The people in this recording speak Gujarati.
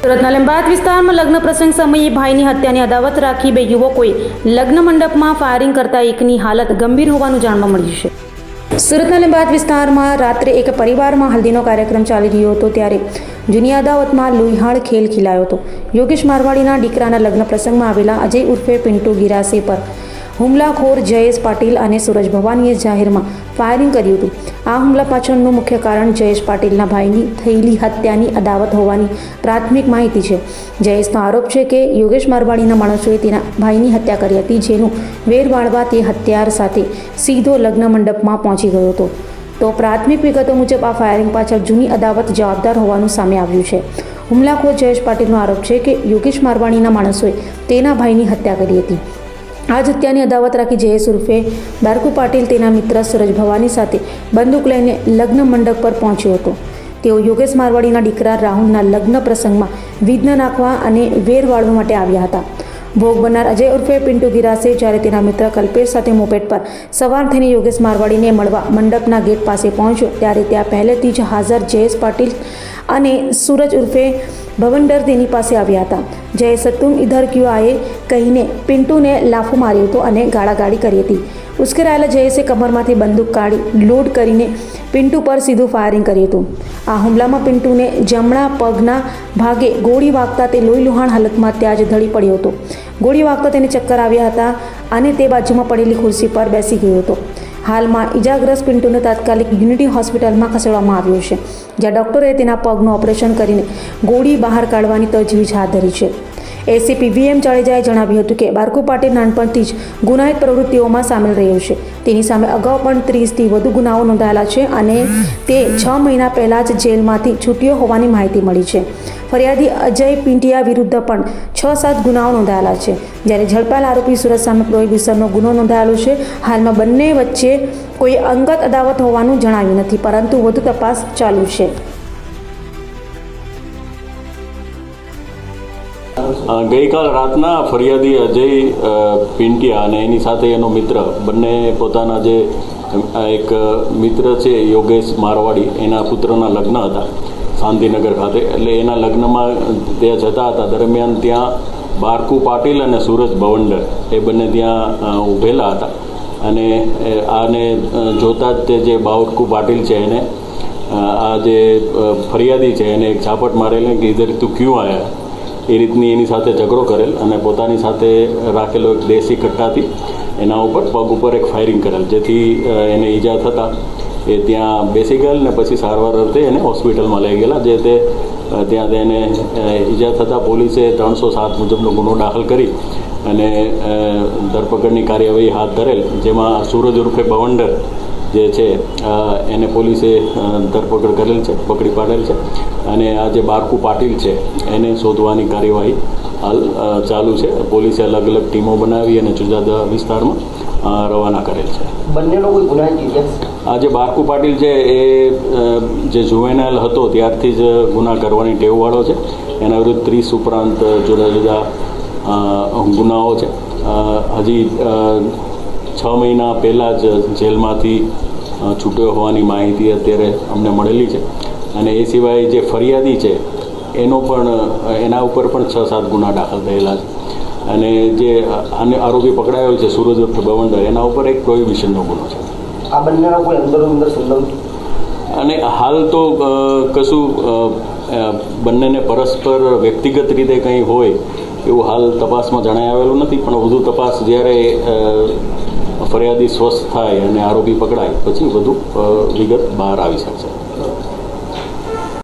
સુરતના લીંબાયત વિસ્તારમાં લગ્ન પ્રસંગ સમયે ભાઈની હત્યાની અદાવત રાખી બે યુવકોએ લગ્ન મંડપમાં ફાયરિંગ કરતા એકની હાલત ગંભીર હોવાનું જાણવા મળ્યું છે। સુરતના લીંબાયત વિસ્તારમાં રાત્રે એક પરિવારમાં હલ્દીનો કાર્યક્રમ ચાલી રહ્યો હતો ત્યારે જૂની અદાવતમાં લોહીહાળ ખેલ ખીલાયો હતો। યોગેશ મારવાડીના દીકરાના લગ્ન પ્રસંગમાં આવેલા અજય ઉર્ફે પિન્ટુ ગિરાસે પર હુમલાખોર જયેશ પાટીલ અને સૂરજ ભવાનીએ જાહેરમાં ફાયરિંગ કર્યું હતું। આ હુમલા પાછળનું મુખ્ય કારણ જયેશ પાટીલના ભાઈની થયેલી હત્યાની અદાવત હોવાની પ્રાથમિક માહિતી છે। જયેશનો આરોપ છે કે યોગેશ મારવાડીના માણસોએ તેના ભાઈની હત્યા કરી હતી, જેનું વેર વાળવા તે હત્યાર સાથે સીધો લગ્ન મંડપમાં પહોંચી ગયો હતો। તો પ્રાથમિક વિગતો મુજબ આ ફાયરિંગ પાછળ જૂની અદાવત જવાબદાર હોવાનું સામે આવ્યું છે। હુમલાખોર જયેશ પાટીલનો આરોપ છે કે યોગેશ મારવાડીના માણસોએ તેના ભાઈની હત્યા કરી હતી। આ જ હત્યાની અદાવત રાખી જયેશ ઉર્ફે બારકુ પાટીલ તેના મિત્ર સૂરજ ભવાની સાથે બંદૂક લઈને લગ્ન મંડપ પર પહોંચ્યો હતો। તેઓ યોગેશ મારવાડીના દીકરા રાહુલના લગ્ન પ્રસંગમાં વિઘ્ન નાખવા અને વેર વાળવા માટે આવ્યા હતા। ભોગ બનનાર અજય ઉર્ફે પિન્ટુ ગિરાસે જ્યારે તેના મિત્ર કલ્પેશ સાથે મોપેડ પર સવાર થઈને યોગેશ મારવાડીને મળવા મંડપના ગેટ પાસે પહોંચ્યો ત્યારે ત્યાં પહેલેથી જ હાજર જયેશ પાટીલ અને સૂરજ ઉર્ફે ભવંડર તેની પાસે આવ્યા હતા। જયેશ તુમ ઇધર ક્યું આયે કહીને પિન્ટુને લાફો માર્યો હતો અને ગાળાગાળી કરી હતી। ઉશ્કેરાયેલા જયેશે કમરમાંથી બંદૂક કાઢી લોડ કરીને પિન્ટુ પર સીધું ફાયરિંગ કર્યું હતું। આ હુમલામાં પિન્ટુને જમણા પગના ભાગે ગોળી વાગતા તે લોહીલુહાણ હાલતમાં ત્યાં જ ઢળી પડ્યો હતો। ગોળી વાગતા તેને ચક્કર આવ્યા હતા અને તે બાજુમાં પડેલી ખુરશી પર બેસી ગયો હતો। હાલમાં ઇજાગ્રસ્ત પિન્ટુને તાત્કાલિક યુનિટી હોસ્પિટલમાં ખસેડવામાં આવ્યો છે, જ્યાં ડોક્ટરે તેના પગનું ઓપરેશન કરીને ગોળી બહાર કાઢવાની તજવીજ હાથ ધરી છે। એસીપી વીએમ જાડેજાએ જણાવ્યું હતું કે બારકુ પાટીલ નાનપણથી જ ગુનાહિત પ્રવૃત્તિઓમાં સામેલ રહ્યો છે। તેની સામે અગાઉ પણ 30થી વધુ ગુનાઓ નોંધાયેલા છે અને તે 6 મહિના પહેલાં જ જેલમાંથી છૂટ્યો હોવાની માહિતી મળી છે। ફરિયાદી અજય પિંટિયા વિરુદ્ધ પણ 6-7 ગુનાઓ નોંધાયેલા છે, જ્યારે ઝડપાયેલ આરોપી સુરત સામે પ્રોહિબિશનનો ગુનો નોંધાયેલો છે। હાલમાં બંને વચ્ચે કોઈ અંગત અદાવત હોવાનું જણાવ્યું નથી, પરંતુ વધુ તપાસ ચાલુ છે। ગઈકાલ રાતના ફરિયાદી અજય પિંટિયા અને એની સાથે એનો મિત્ર બંને પોતાના જે એક મિત્ર છે યોગેશ મારવાડી, એના પુત્રના લગ્ન હતા શાંતિનગર ખાતે। એટલે એના લગ્નમાં તે જતા હતા દરમિયાન ત્યાં બારકુ પાટીલ અને સૂરજ ભવંડર એ બંને ત્યાં ઊભેલા હતા અને આને જોતા જ તે જે બારકુ પાટીલ છે એને આ જે ફરિયાદી છે એને એક ઝાપટ મારેલી કે ઇધર તું ક્યું આયા એ રીતની એની સાથે ઝઘડો કરેલ અને પોતાની સાથે રાખેલો એક દેશી કટ્ટાથી એના ઉપર પગ ઉપર એક ફાયરિંગ કરેલ, જેથી એને ઈજા થતાં એ ત્યાં બેસી ગયેલ ને પછી સારવાર અર્થે એને હોસ્પિટલમાં લઈ ગયેલા, જે તે ત્યાં તેને ઈજા થતાં પોલીસે 307 મુજબનો ગુનો દાખલ કરી અને ધરપકડની કાર્યવાહી હાથ ધરેલ, જેમાં સૂરજ ઉર્ફે ભવંડર જે છે એને પોલીસે ધરપકડ કરેલ છે, પકડી પાડેલ છે અને આ જે બારકુ પાટીલ છે એને શોધવાની કાર્યવાહી હાલ ચાલુ છે। પોલીસે અલગ અલગ ટીમો બનાવી અને જુદા જુદા વિસ્તારમાં રવાના કરેલ છે। બંનેનો કોઈ ગુનાહિત ઇતિહાસ? આ જે બારકુ પાટીલ છે એ જે જુવેનાઇલ હતો ત્યારથી જ ગુના કરવાની ટેવવાળો છે। એના વિરુદ્ધ 30 ઉપરાંત જુદા જુદા ગુનાઓ છે। હજી 6 મહિના પહેલાં જ જેલમાંથી છૂટ્યો હોવાની માહિતી અત્યારે અમને મળેલી છે અને એ સિવાય જે ફરિયાદી છે એનો પણ એના ઉપર પણ 6-7 ગુના દાખલ થયેલા છે અને જે આરોપી પકડાયો છે સૂરજ ઉર્ફે ભવંડર એના ઉપર એક પ્રોહિબિશનનો ગુનો છે। આ બંનેનો કોઈ અંદર સંબંધ? અને હાલ તો કશું બંનેને પરસ્પર વ્યક્તિગત રીતે કંઈ હોય એવું હાલ તપાસમાં જણાઈ આવેલું નથી, પણ વધુ તપાસ જ્યારે ફરિયાદી સ્વસ્થ થાય અને આરોપી પકડાય પછી વધુ વિગત બહાર આવી શકશે।